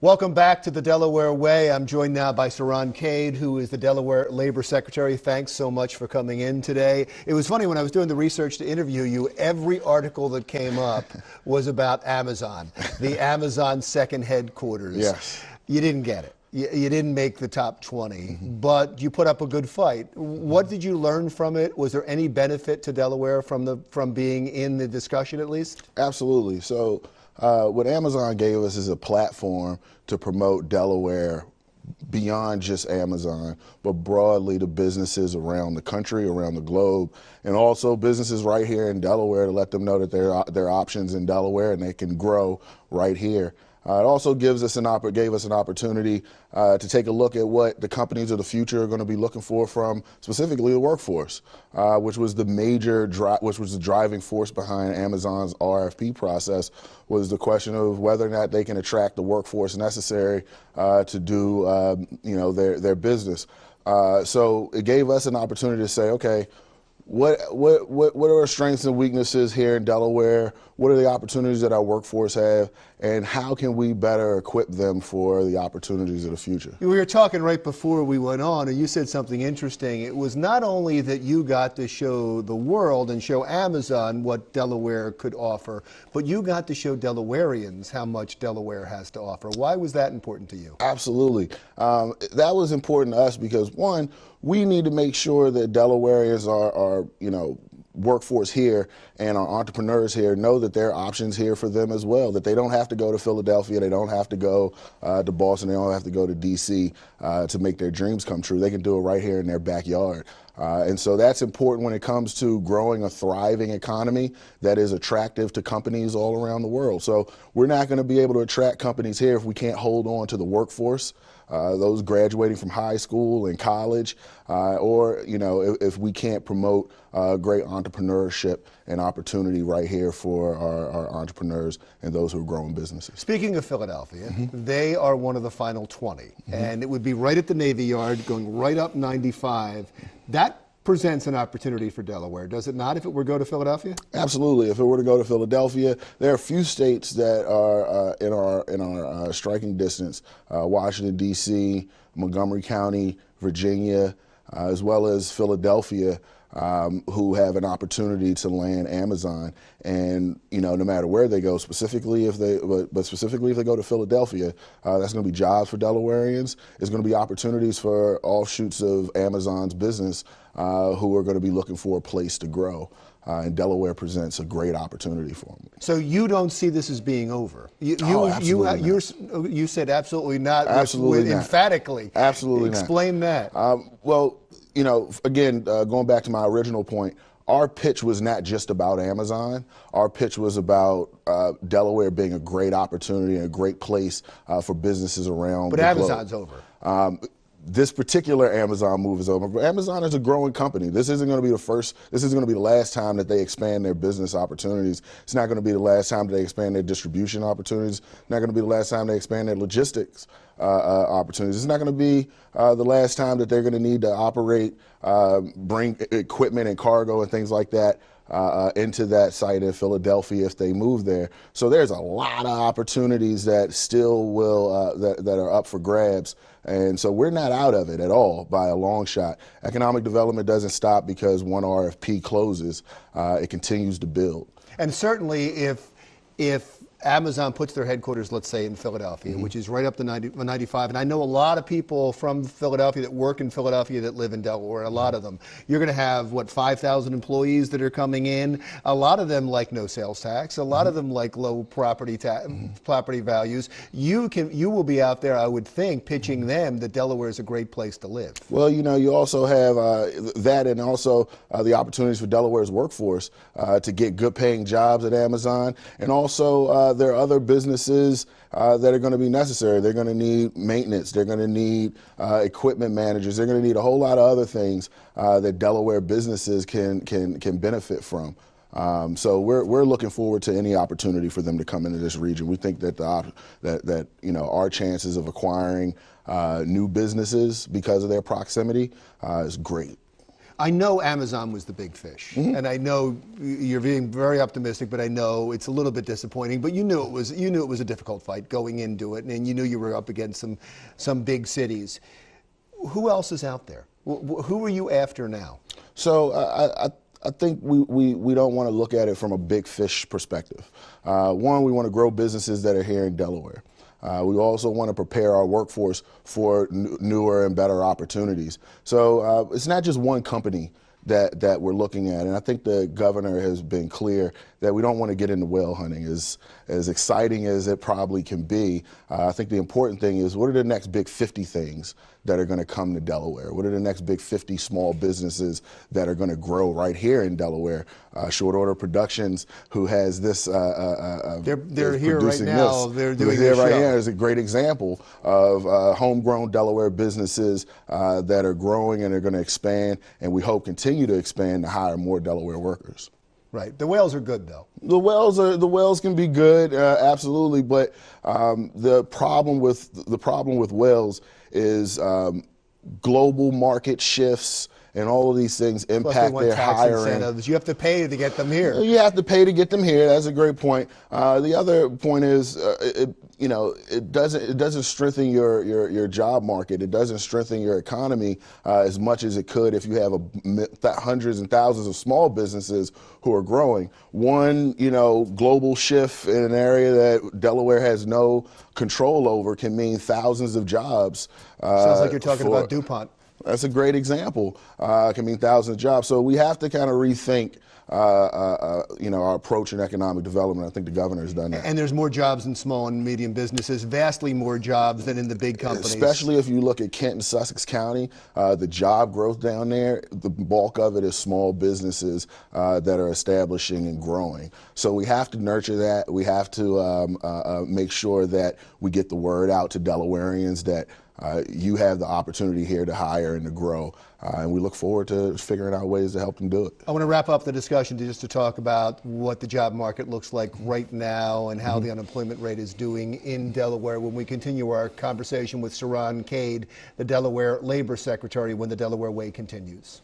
Welcome back to the Delaware Way. I'm joined now by Cerron Cade, who is the Delaware Labor Secretary. Thanks so much for coming in today. It was funny, when I was doing the research to interview you, every article that came up was about Amazon, the Amazon second headquarters. Yes. You didn't get it. You didn't make the top 20, but you put up a good fight. What did you learn from it? Was there any benefit to Delaware from being in the discussion, at least? Absolutely. So what Amazon gave us is a platform to promote Delaware beyond just Amazon, but broadly to businesses around the country, around the globe, and also businesses right here in Delaware, to let them know that there are options in Delaware and they can grow right here. It also gave us an opportunity to take a look at what the companies of the future are going to be looking for from specifically the workforce, which was the driving force behind Amazon's RFP process, was the question of whether or not they can attract the workforce necessary to do their business. So it gave us an opportunity to say, okay, what are our strengths and weaknesses here in Delaware? What are the opportunities that our workforce have, and how can we better equip them for the opportunities of the future? We were talking right before we went on, and you said something interesting. It was not only that you got to show the world and show Amazon what Delaware could offer, but you got to show Delawareans how much Delaware has to offer. Why was that important to you? Absolutely. That was important to us because, one, we need to make sure that Delawareans are workforce here and our entrepreneurs here know that there are options here for them as well, that they don't have to go to Philadelphia, they don't have to go to Boston, they don't have to go to DC to make their dreams come true. They can do it right here in their backyard. And so that's important when it comes to growing a thriving economy that is attractive to companies all around the world. So we're not going to be able to attract companies here if we can't hold on to the workforce, those graduating from high school and college, or if we can't promote great entrepreneurship and opportunity right here for our entrepreneurs and those who are growing businesses. Speaking of Philadelphia, they are one of the final 20, and it would be right at the Navy Yard, going right up 95. That presents an opportunity for Delaware, does it not, if it were to go to Philadelphia? Absolutely. If it were to go to Philadelphia, there are a few states that are in our striking distance: Washington, D.C., Montgomery County, Virginia, as well as Philadelphia, who have an opportunity to land Amazon. And no matter where they go, specifically if they go to Philadelphia, that's going to be jobs for Delawareans. It's going to be opportunities for offshoots of Amazon's business who are going to be looking for a place to grow. And Delaware presents a great opportunity for them. So you don't see this as being over? You said absolutely not. Absolutely not. Emphatically. Absolutely not. Explain that. Well, again, going back to my original point, our pitch was not just about Amazon. Our pitch was about Delaware being a great opportunity and a great place for businesses around the globe. But Amazon's over. This particular Amazon move is over, but Amazon is a growing company. This isn't going to be this isn't going to be the last time that they expand their business opportunities. It's not going to be the last time that they expand their distribution opportunities. It's not going to be the last time they expand their logistics opportunities. It's not going to be the last time that they're going to need to operate, bring equipment and cargo and things like that into that site in Philadelphia if they move there. So there's a lot of opportunities that still will that are up for grabs. And so we're not out of it at all by a long shot. Economic development doesn't stop because one RFP closes. It continues to build. And certainly if Amazon puts their headquarters, let's say, in Philadelphia, which is right up the 95, and I know a lot of people from Philadelphia that work in Philadelphia that live in Delaware, a lot of them. You're going to have, 5,000 employees that are coming in. A lot of them like no sales tax. A lot of them like low property values. You will be out there, I would think, pitching them that Delaware is a great place to live. Well, you also have that, and also the opportunities for Delaware's workforce to get good paying jobs at Amazon, and also there are other businesses that are going to be necessary. They're going to need maintenance. They're going to need equipment managers. They're going to need a whole lot of other things that Delaware businesses can benefit from. So we're looking forward to any opportunity for them to come into this region. We think that our chances of acquiring new businesses because of their proximity is great. I know Amazon was the big fish, and I know you're being very optimistic, but I know it's a little bit disappointing. But you knew it was a difficult fight going into it, and you knew you were up against some big cities. Who else is out there? Who are you after now? So I think we don't want to look at it from a big fish perspective. One, we want to grow businesses that are here in Delaware. We also want to prepare our workforce for newer and better opportunities. So it's not just one company that we're looking at, and I think the governor has been clear that we don't want to get into whale hunting. As exciting as it probably can be, I think the important thing is, what are the next big 50 things that are going to come to Delaware? What are the next big 50 small businesses that are going to grow right here in Delaware? Short Order Productions, who has this, they're here right now. They're doing here their right show. here is a great example of homegrown Delaware businesses that are growing and are going to expand, and we hope continue to expand to hire more Delaware workers. Right. The whales are good, though. The whales can be good, absolutely, but the problem with whales is global market shifts and all of these things Plus impact they want their tax hiring. incentives. You have to pay to get them here. You have to pay to get them here. That's a great point. The other point is, it doesn't strengthen your job market. It doesn't strengthen your economy as much as it could if you have hundreds and thousands of small businesses who are growing. One, global shift in an area that Delaware has no control over can mean thousands of jobs. Sounds like you're talking about DuPont. That's a great example. Can mean thousands of jobs. So we have to kind of rethink, our approach in economic development. I think the governor has done that. And there's more jobs in small and medium businesses, vastly more jobs than in the big companies. Especially if you look at Kent and Sussex County, the job growth down there, the bulk of it is small businesses that are establishing and growing. So we have to nurture that. We have to make sure that we get the word out to Delawareans that you have the opportunity here to hire and to grow, and we look forward to figuring out ways to help them do it. I want to wrap up the discussion just to talk about what the job market looks like right now and how the unemployment rate is doing in Delaware when we continue our conversation with Cerron Cade, the Delaware Labor Secretary, when the Delaware Way continues.